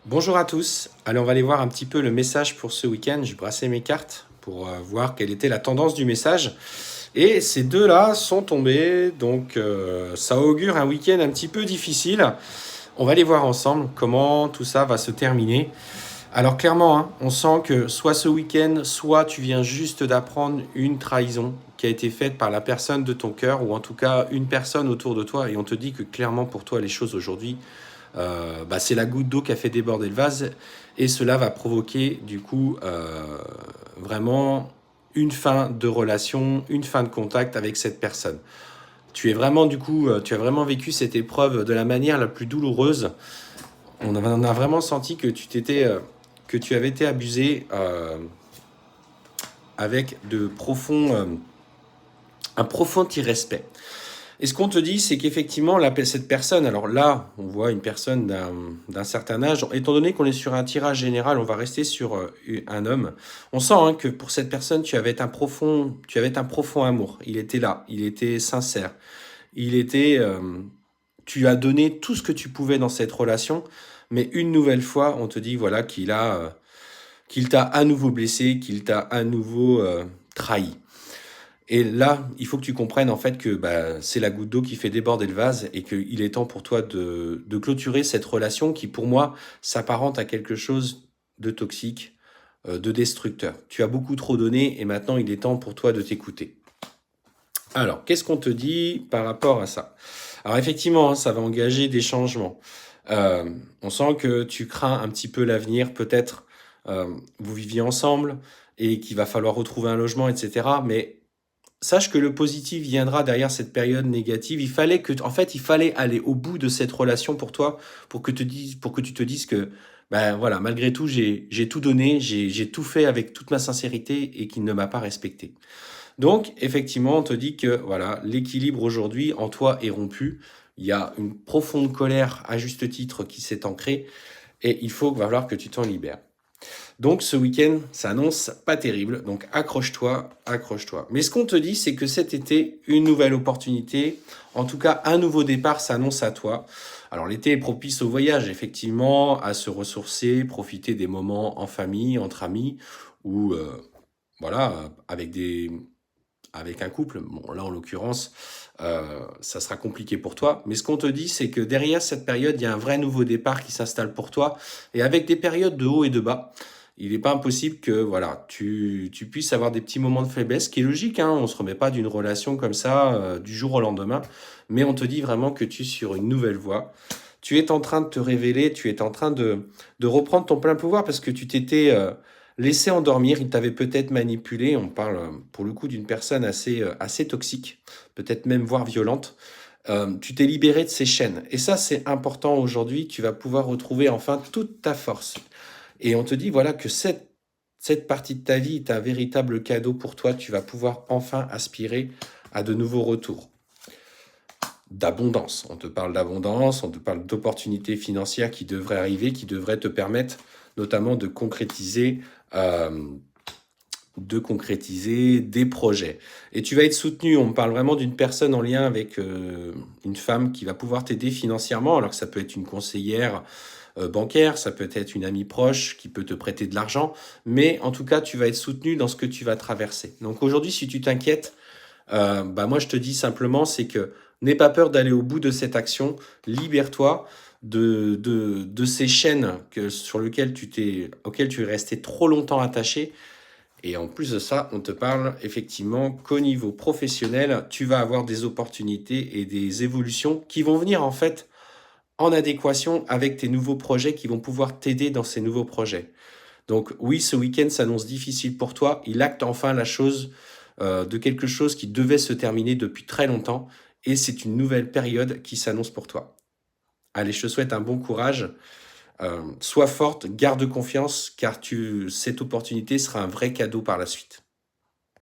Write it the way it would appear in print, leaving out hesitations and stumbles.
Bonjour à tous. Allez, on va aller voir un petit peu le message pour ce week-end. J'ai brassé mes cartes pour voir quelle était la tendance du message. Et ces deux-là sont tombés, donc ça augure un week-end un petit peu difficile. On va aller voir ensemble comment tout ça va se terminer. Alors clairement, hein, on sent que soit ce week-end, soit tu viens juste d'apprendre une trahison qui a été faite par la personne de ton cœur, ou en tout cas une personne autour de toi, et on te dit que clairement pour toi les choses aujourd'hui c'est la goutte d'eau qui a fait déborder le vase et cela va provoquer du coup vraiment une fin de relation, une fin de contact avec cette personne. Tu es vraiment du coup, tu as vraiment vécu cette épreuve de la manière la plus douloureuse. On a vraiment senti que que tu avais été abusé avec un profond irrespect. Et ce qu'on te dit, c'est qu'effectivement, cette personne, alors là, on voit une personne d'un certain âge, étant donné qu'on est sur un tirage général, on va rester sur un homme. On sent hein, que pour cette personne, tu avais un profond amour. Il était là, il était sincère, il était, tu as donné tout ce que tu pouvais dans cette relation, mais une nouvelle fois, on te dit voilà qu'il t'a à nouveau blessé, qu'il t'a à nouveau trahi. Et là, il faut que tu comprennes en fait que c'est la goutte d'eau qui fait déborder le vase et qu'il est temps pour toi de clôturer cette relation qui, pour moi, s'apparente à quelque chose de toxique, de destructeur. Tu as beaucoup trop donné et maintenant il est temps pour toi de t'écouter. Alors, qu'est-ce qu'on te dit par rapport à ça? Alors effectivement, hein, ça va engager des changements. On sent que tu crains un petit peu l'avenir, peut-être vous viviez ensemble et qu'il va falloir retrouver un logement, etc. Mais sache que le positif viendra derrière cette période négative. En fait, il fallait aller au bout de cette relation pour toi, pour que tu te dises que, ben voilà, malgré tout, j'ai tout donné, j'ai tout fait avec toute ma sincérité et qu'il ne m'a pas respecté. Donc, effectivement, on te dit que, voilà, l'équilibre aujourd'hui en toi est rompu. Il y a une profonde colère, à juste titre, qui s'est ancrée et va falloir que tu t'en libères. Donc ce week-end s'annonce pas terrible, donc accroche-toi, accroche-toi. Mais ce qu'on te dit, c'est que cet été, une nouvelle opportunité, en tout cas un nouveau départ s'annonce à toi. Alors l'été est propice au voyage, effectivement, à se ressourcer, profiter des moments en famille, entre amis, ou voilà, avec un couple. Bon, là en l'occurrence, ça sera compliqué pour toi. Mais ce qu'on te dit, c'est que derrière cette période, il y a un vrai nouveau départ qui s'installe pour toi, et avec des périodes de haut et de bas. Il n'est pas impossible que voilà, tu puisses avoir des petits moments de faiblesse, ce qui est logique, hein, on ne se remet pas d'une relation comme ça du jour au lendemain, mais on te dit vraiment que tu es sur une nouvelle voie. Tu es en train de te révéler, tu es en train de reprendre ton plein pouvoir parce que tu t'étais laissé endormir, il t'avait peut-être manipulé. On parle pour le coup d'une personne assez toxique, peut-être même voire violente. Tu t'es libéré de ces chaînes. Et ça, c'est important aujourd'hui. Tu vas pouvoir retrouver enfin toute ta force. Et on te dit, voilà, que cette partie de ta vie est un véritable cadeau pour toi. Tu vas pouvoir enfin aspirer à de nouveaux retours. D'abondance. On te parle d'abondance, on te parle d'opportunités financières qui devraient arriver, qui devraient te permettre notamment euh, de concrétiser des projets. Et tu vas être soutenu. On parle vraiment d'une personne en lien avec une femme qui va pouvoir t'aider financièrement, alors que ça peut être une conseillère bancaire, ça peut être une amie proche qui peut te prêter de l'argent, mais en tout cas, tu vas être soutenu dans ce que tu vas traverser. Donc aujourd'hui, si tu t'inquiètes, moi je te dis simplement, c'est que n'aie pas peur d'aller au bout de cette action, libère-toi de ces chaînes auxquelles tu es resté trop longtemps attaché. Et en plus de ça, on te parle effectivement qu'au niveau professionnel, tu vas avoir des opportunités et des évolutions qui vont venir en fait en adéquation avec tes nouveaux projets qui vont pouvoir t'aider dans ces nouveaux projets. Donc oui, ce week-end s'annonce difficile pour toi. Il acte enfin la chose de quelque chose qui devait se terminer depuis très longtemps et c'est une nouvelle période qui s'annonce pour toi. Allez, je te souhaite un bon courage. Sois forte, garde confiance car cette opportunité sera un vrai cadeau par la suite.